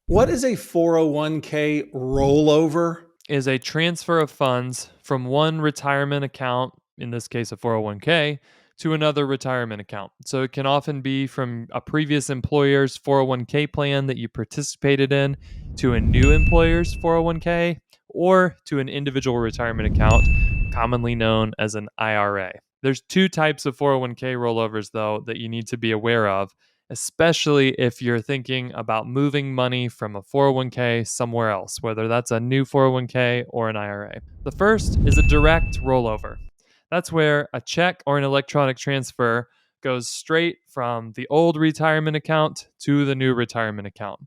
What is a 401k rollover? Is a transfer of funds from one retirement account, in this case a 401k, to another retirement account. So it can often be from a previous employer's 401k plan that you participated in to a new employer's 401k or to an individual retirement account, commonly known as an IRA. There's two types of 401k rollovers, though, that you need to be aware of, especially if you're thinking about moving money from a 401k somewhere else, whether that's a new 401k or an IRA. The first is a direct rollover. That's where a check or an electronic transfer goes straight from the old retirement account to the new retirement account.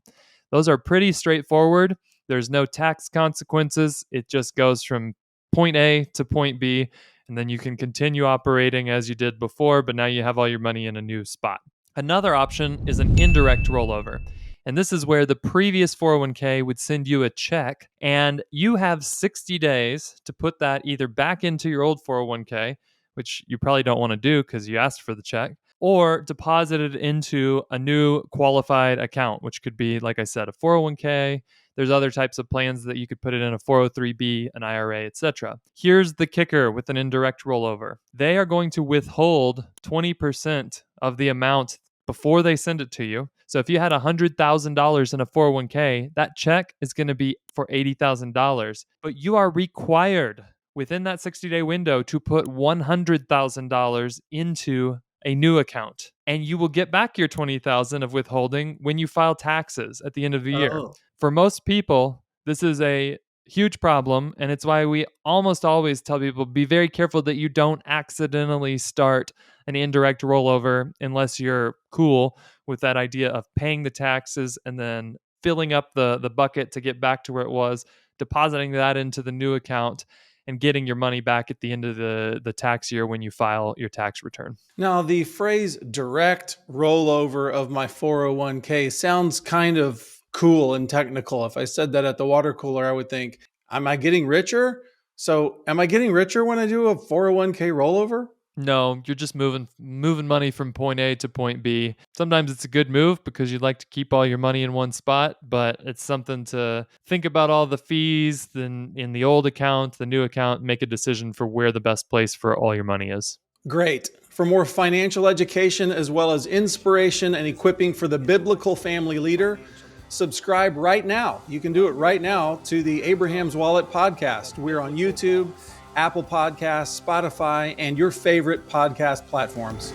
Those are pretty straightforward. There's no tax consequences. It just goes from point A to point B, and then you can continue operating as you did before, but now you have all your money in a new spot. Another option is an indirect rollover. And this is where the previous 401k would send you a check, and you have 60 days to put that either back into your old 401k, which you probably don't want to do because you asked for the check, or deposit it into a new qualified account, which could be, like I said, a 401k. There's other types of plans that you could put it in a 403b, an IRA, etc. Here's the kicker with an indirect rollover. They are going to withhold 20% of the amount before they send it to you. So if you had $100,000 in a 401k, that check is going to be for $80,000, but you are required within that 60-day window to put $100,000 into a new account, and you will get back your 20,000 of withholding when you file taxes at the end of the year. Oh, For most people, this is a huge problem, and it's why we almost always tell people be very careful that you don't accidentally start an indirect rollover unless you're cool with that idea of paying the taxes and then filling up the bucket to get back to where it was, depositing that into the new account, and getting your money back at the end of the tax year when you file your tax return. now the phrase direct rollover of my 401k sounds kind of cool and technical. If I said that at the water cooler, I would think, am I getting richer? So, am I getting richer when I do a 401k rollover? No, you're just moving money from point A to point B. Sometimes it's a good move because you'd like to keep all your money in one spot, but it's something to think about all the fees then in the old account, the new account, make a decision for where the best place for all your money is. Great. For more financial education as well as inspiration and equipping for the biblical family leader, subscribe right now. You can do it right now to the Abraham's Wallet podcast. We're on YouTube, Apple Podcasts, Spotify, and your favorite podcast platforms.